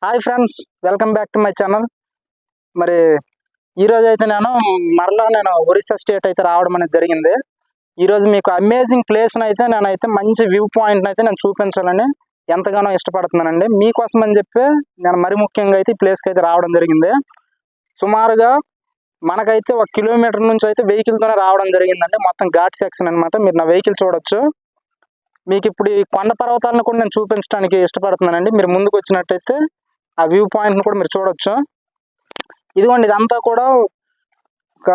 Hi friends, welcome back to my channel. మరి ఈరోజు అయితే నేను ఒరిస్సా స్టేట్ అయితే రావడం అనేది జరిగింది. ఈరోజు మీకు అమేజింగ్ ప్లేస్ని అయితే నేనైతే మంచి వ్యూ పాయింట్ని అయితే నేను చూపించాలని ఎంతగానో ఇష్టపడుతున్నానండి. మీకోసం అని చెప్పి నేను మరి ముఖ్యంగా అయితే ఈ ప్లేస్కి అయితే రావడం జరిగింది. సుమారుగా మనకైతే 1 కిలోమీటర్ నుంచి అయితే వెహికల్తోనే రావడం జరిగిందండి. మొత్తం ఘాట్ సెక్షన్ అనమాట. మీరు నా వెహికల్ చూడొచ్చు. మీకు ఇప్పుడు ఈ కొండ పర్వతాలను కూడా నేను చూపించడానికి ఇష్టపడుతున్నానండి. మీరు ముందుకు వచ్చినట్టయితే ఆ వ్యూ పాయింట్ని కూడా మీరు చూడొచ్చు. ఇదిగోండి, ఇదంతా కూడా ఒక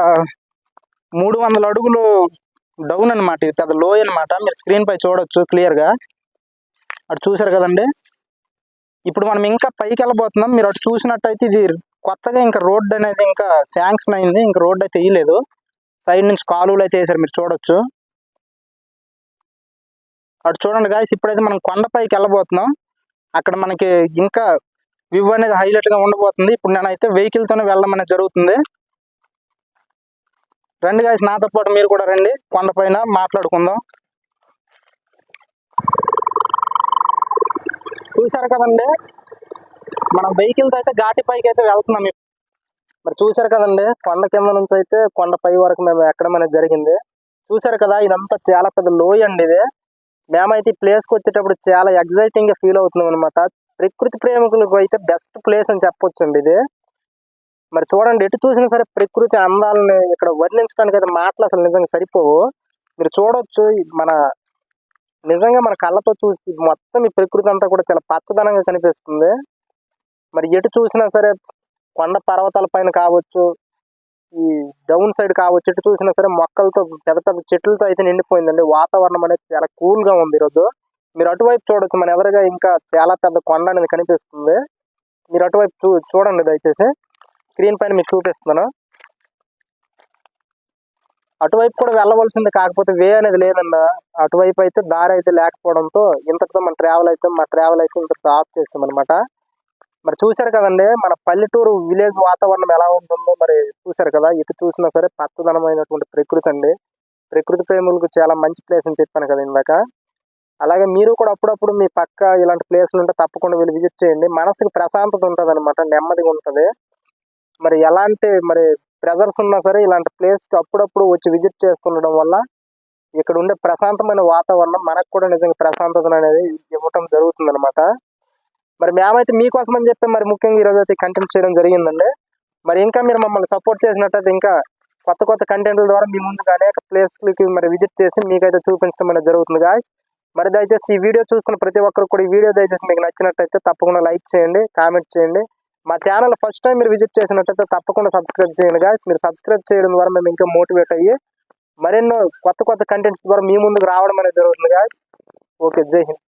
300 అడుగులు డౌన్ అనమాట. ఇది పెద్ద లోయ అనమాట. మీరు స్క్రీన్ పై చూడొచ్చు క్లియర్గా. అటు చూసారు కదండి. ఇప్పుడు మనం ఇంకా పైకి వెళ్ళబోతున్నాం. మీరు అటు చూసినట్టయితే ఇది కొత్తగా ఇంకా రోడ్డు అనేది ఇంకా శాంక్షన్ అయింది. ఇంకా రోడ్డు అయితే వేయలేదు. సైడ్ నుంచి కాలువలు అయితే వేసారు, మీరు చూడొచ్చు. అటు చూడండి గాయస్, ఇప్పుడైతే మనం కొండపైకి వెళ్ళబోతున్నాం. అక్కడ మనకి ఇంకా వ్యూ అనేది హైలైట్గా ఉండబోతుంది. ఇప్పుడు నేనైతే వెహికల్తోనే వెళ్ళడం అనేది జరుగుతుంది. రండి గాయస్, నాతో పాటు మీరు కూడా రండి. కొండపైన మాట్లాడుకుందాం. చూసారు కదండి, మనం వెహికల్తో అయితే ఘాటి పైకి అయితే వెళ్తున్నాం. మరి చూసారు కదండి, కొండ కింద నుంచి అయితే కొండ పై వరకు మేము ఎక్కడం అనేది జరిగింది. చూసారు కదా, ఇదంతా చాలా పెద్ద లోయ అండి. ఇది మేమైతే ఈ ప్లేస్కి వచ్చేటప్పుడు చాలా ఎగ్జైటింగ్గా ఫీల్ అవుతున్నాం అనమాట. ప్రకృతి ప్రేమికులకు అయితే బెస్ట్ ప్లేస్ అని చెప్పొచ్చు అండి ఇది. మరి చూడండి, ఎటు చూసినా సరే ప్రకృతి అందాలని ఇక్కడ వర్ణించడానికి అయితే మాటలు అసలు నిజంగా సరిపోవు. మీరు చూడొచ్చు, నిజంగా మన కళ్ళతో చూసి మొత్తం ఈ ప్రకృతి అంతా కూడా చాలా పచ్చదనంగా కనిపిస్తుంది. మరి ఎటు చూసినా సరే కొండ పర్వతాల పైన కావచ్చు, ఈ డౌన్ సైడ్ కావచ్చు, ఎటు చూసినా సరే మొక్కలతో పెద్ద పెద్ద చెట్లతో అయితే నిండిపోయిందండి. వాతావరణం అనేది చాలా కూల్గా ఉంది ఈరోజు. మీరు అటువైపు చూడొచ్చు, మన ఎవరిగా ఇంకా చాలా పెద్ద కొండ అనేది కనిపిస్తుంది. మీరు అటువైపు చూడండి దయచేసి. స్క్రీన్ పైన మీకు చూపిస్తున్నాను. అటువైపు కూడా వెళ్ళవలసింది, కాకపోతే వే అనేది లేదండి. అటువైపు అయితే దారి అయితే లేకపోవడంతో ఇంతటితో మా ట్రావెల్ అయితే ఇంతటితో ఆఫ్ చేస్తాం అనమాట. మరి చూశారు కదండి, మన పల్లెటూరు విలేజ్ వాతావరణం ఎలా ఉంటుందో మరి చూశారు కదా. ఎటు చూసినా సరే పచ్చదనమైనటువంటి ప్రకృతి అండి. ప్రకృతి ప్రేములకు చాలా మంచి ప్లేస్ అని చెప్పాను కదా ఇందాక. అలాగే మీరు కూడా అప్పుడప్పుడు మీ పక్క ఇలాంటి ప్లేస్లు ఉంటే తప్పకుండా వెళ్ళి విజిట్ చేయండి. మనసుకు ప్రశాంతత ఉంటుంది అనమాట, నెమ్మదిగా ఉంటుంది. మరి ఎలాంటి ప్రెజర్స్ ఉన్నా సరే ఇలాంటి ప్లేస్కి అప్పుడప్పుడు వచ్చి విజిట్ చేస్తుండడం వల్ల ఇక్కడ ఉండే ప్రశాంతమైన వాతావరణం మనకు కూడా నిజంగా ప్రశాంతత అనేది ఇవ్వటం జరుగుతుంది అనమాట. మరి మేమైతే మీకోసం అని చెప్పి మరి ముఖ్యంగా ఈరోజు అయితే కంటెంట్ చేయడం జరిగిందండి. మరి ఇంకా మీరు మమ్మల్ని సపోర్ట్ చేసినట్టయితే ఇంకా కొత్త కొత్త కంటెంట్ల ద్వారా మీ ముందుగా అనేక ప్లేస్లకి మరి విజిట్ చేసి మీకైతే చూపించడం అనేది జరుగుతుంది గాయ్స్. మరి దయచేసి ఈ వీడియో చూసుకున్న ప్రతి ఒక్కరు కూడా ఈ వీడియో దయచేసి మీకు నచ్చినట్టయితే తప్పకుండా లైక్ చేయండి, కామెంట్ చేయండి. మా ఛానల్ ఫస్ట్ టైం మీరు విజిట్ చేసినట్టయితే తప్పకుండా సబ్స్క్రైబ్ చేయండి గాయ్స్. మీరు సబ్స్క్రైబ్ చేయడం ద్వారా మేము ఇంకా మోటివేట్ అయ్యి మరెన్నో కొత్త కొత్త కంటెంట్స్ ద్వారా మీ ముందుకు రావడం అనేది జరుగుతుంది గాయ్స్. ఓకే, జై హింద్.